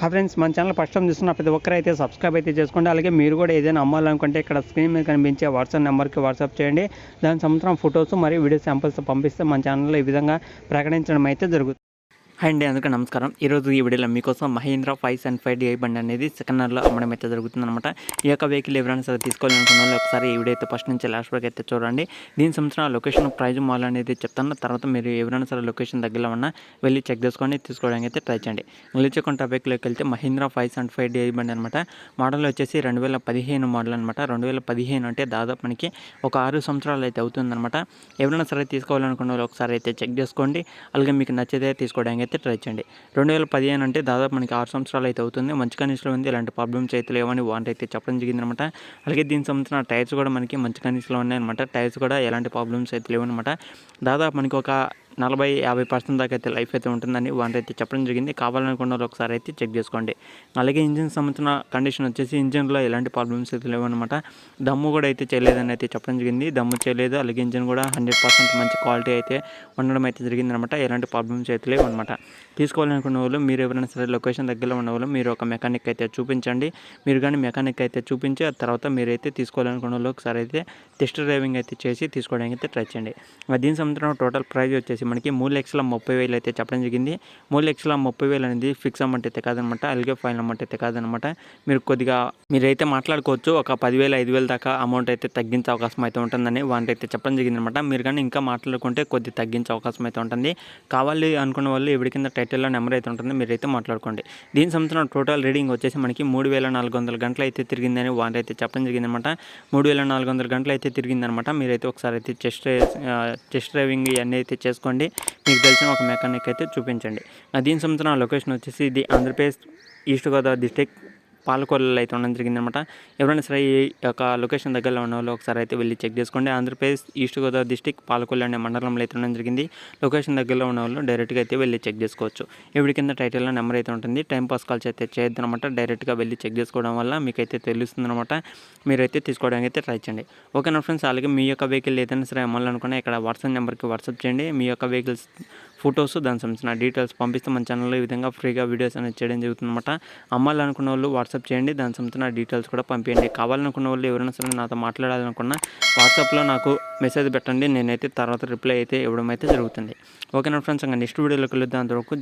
Friends మన channel first time చూస్తున్న ప్రతి ఒక్కరు అయితే సబ్స్క్రైబ్ అయితే చేసుకోండి. అలాగే మీరు కూడా ఏదైనా అమ్మాలనుకుంటే ఇక్కడ స్క్రీన్ మీద కనిపించే వాట్సాప్ నెంబర్కి వాట్సాప్ చేయండి. దాని సంవత్సరం ఫొటోస్ మరియు వీడియో శాంపిల్స్ పంపిస్తే మన ఛానల్లో ఈ విధంగా ప్రకటించడం అయితే జరుగుతుంది. హాయ్ అండి, అందుకే నమస్కారం. ఈరోజు ఈ వీడియోలో మీకోసం మహీంద్రా 575 బండి అనేది సెకండ్ హ్యాండ్లో అమ్మడం అయితే జరుగుతుంది అనమాట. ఈ యొక్క వెహికల్ ఎవరైనా సరే తీసుకోవాలనుకున్న వాళ్ళు ఒకసారి ఈ వీడియో అయితే ఫస్ట్ నుంచి లాస్ట్ వరకు అయితే చూడండి. దీని సంవత్సరం లొకేషన్ ప్రైజ్ మాల్ అనేది చెప్తాను. తర్వాత మీరు ఎవరైనా సరే లొకేషన్ దగ్గరలో ఉన్నా వెళ్ళి చెక్ చేసుకొని తీసుకోవడానికి అయితే ట్రై చేయండి. నిలిచేకొంట వెహికల్కి వెళ్తే మహీంద్రా 575 బండి అనమాట. మోడల్ వచ్చేసి 2015 మోడల్ అనమాట. 2015 అంటే దాదాపు మనకి ఒక 6 సంవత్సరాలు అయితే అవుతుందన్నమాట. ఎవరైనా సరే తీసుకోవాలనుకున్న వాళ్ళు ఒకసారి అయితే చెక్ చేసుకోండి. అలాగే మీకు నచ్చితే తీసుకోవడానికి అయితే ట్రై చేయండి. 2015 అంటే దాదాపు మనకి 6 సంవత్సరాలు అయితే అవుతుంది. మంచి కండిషన్లో ఉంది, ఎలాంటి ప్రాబ్లమ్స్ అయితే లేవని వారంటీ అయితే చెప్పడం జరిగిందనమాట. అలాగే దీని సంబంధించిన టైర్స్ కూడా మనకి మంచి కండిషన్లో ఉన్నాయన్నమాట. టైర్స్ కూడా ఎలాంటి ప్రాబ్లమ్స్ అయితే లేవన్నమాట. దాదాపు మనకి ఒక 40-50% దాకా అయితే లైఫ్ అయితే ఉంటుందని వారంటీ అయితే చెప్పడం జరిగింది. కావాలనుకున్న వాళ్ళు ఒకసారి అయితే చెక్ చేసుకోండి. అలాగే ఇంజిన్ సంబంధించిన కండిషన్ వచ్చేసి ఇంజిన్లో ఎలాంటి ప్రాబ్లమ్స్ అయితే లేవన్నమాట. దమ్ము కూడా అయితే చేయలేదని అయితే చెప్పడం జరిగింది. దమ్ము చేయలేదు. అలాగే ఇంజిన్ కూడా 100% మంచి క్వాలిటీ అయితే ఉండడం అయితే జరిగిందనమాట. ఎలాంటి ప్రాబ్లమ్స్ అయితే లేవు అనమాట. తీసుకోవాలనుకున్న వాళ్ళు మీరు ఎవరైనా సరే లొకేషన్ దగ్గరలో ఉన్న వాళ్ళు మీరు ఒక మెకానిక్ అయితే చూపించండి. మీరు కానీ మెకానిక్ అయితే చూపించి ఆ తర్వాత మీరైతే తీసుకోవాలనుకున్న వాళ్ళు ఒకసారి అయితే టెస్ట్ డ్రైవింగ్ అయితే చేసి తీసుకోవడానికి అయితే ట్రై చేయండి. దీని సంబంధించిన టోటల్ ప్రైస్ వచ్చేసి మనకి 3,30,000 అయితే చెప్పడం జరిగింది. 3,30,000 అనేది ఫిక్స్ అమౌంట్ అయితే కాదనమాట. అలాగే ఫైనల్ అమౌంట్ అయితే కాదనమాట. మీరైతే మాట్లాడుకోవచ్చు. ఒక 10,000, 5,000 దాకా అమౌంట్ అయితే తగ్గించే అవకాశం అయితే ఉంటుందని వారంటీ అయితే చెప్పడం జరిగింది అనమాట. మీరు కానీ ఇంకా మాట్లాడుకుంటే కొద్ది తగ్గించే అవకాశం అయితే ఉంటుంది. కావాలి అనుకున్న వాళ్ళు ఎవరి కింద టైటిల్లో నెంబర్ అయితే ఉంటుంది, మీరైతే మాట్లాడుకోండి. దీని సంవత్సరం టోటల్ రీడింగ్ వచ్చేసి మనకి 3,400 గంటలు అయితే తిరిగిందని వారంటీ అయితే చెప్పడం జరిగిందనమాట. 3,400 గంటలు అయితే తిరిగిందనమాట. మీరైతే ఒకసారి అయితే చెస్ట్ డ్రైవింగ్ ఇవన్నీ అయితే చేసుకోండి. మీకు తెలిసిన ఒక మెకానిక్ అయితే చూపించండి. దీని సంవత్సరం లొకేషన్ వచ్చేసి ఇది ఆంధ్రప్రదేశ్ ఈస్ట్ గోదావరి డిస్ట్రిక్ట్ పాలకొల్లులో అయితే ఉండడం జరిగిందనమాట. ఎవరైనా సరే ఈ యొక్క లొకేషన్ దగ్గరలో ఉన్న వాళ్ళు ఒకసారి అయితే వెళ్ళి చెక్ చేసుకోండి. ఆంధ్రప్రదేశ్ ఈస్ట్ గోదావరి డిస్ట్రిక్ట్ పాలకొల్లు అనే మండలంలో అయితే ఉండడం జరిగింది. లొకేషన్ దగ్గరలో ఉన్న వాళ్ళు డైరెక్ట్గా అయితే వెళ్ళి చెక్ చేసుకోవచ్చు. ఎవరి కింద టైటిల్లో నెంబర్ అయితే ఉంటుంది. టైం పాస్ కాల్స్ అయితే చేయొద్దనమాట. డైరెక్ట్గా వెళ్ళి చెక్ చేసుకోవడం వల్ల మీకైతే తెలుస్తుందన్నమాట. మీరైతే తీసుకోవడానికి అయితే ట్రై చేయండి. ఓకేనా ఫ్రెండ్స్. అలాగే మీ యొక్క వెహికల్ ఏదైనా సరే అమ్మాలనుకున్నా ఇక్కడ వాట్సాప్ నెంబర్కి వాట్సాప్ చేయండి. మీ యొక్క వెహికల్స్ ఫొటోస్ దానికి సంబంధించిన డీటెయిల్స్ పంపిస్తే మన ఛానల్లో ఈ విధంగా ఫ్రీగా వీడియోస్ అనేది చేయడం జరుగుతుందన్నమాట. అమ్మాలనుకున్న వాళ్ళు వాట్సాప్ చేయండి. దానికి సంబంధించిన డీటెయిల్స్ కూడా పంపించండి. కావాలనుకున్న వాళ్ళు ఎవరైనా సరే నాతో మాట్లాడాలనుకున్నా వాట్సాప్లో నాకు మెసేజ్ పెట్టండి. నేనైతే తర్వాత రిప్లై అయితే ఇవ్వడం అయితే జరుగుతుంది. ఓకేనా ఫ్రెండ్స్. ఇంకా నెక్స్ట్ వీడియోలోకి వెళ్దాం. అంతవరకు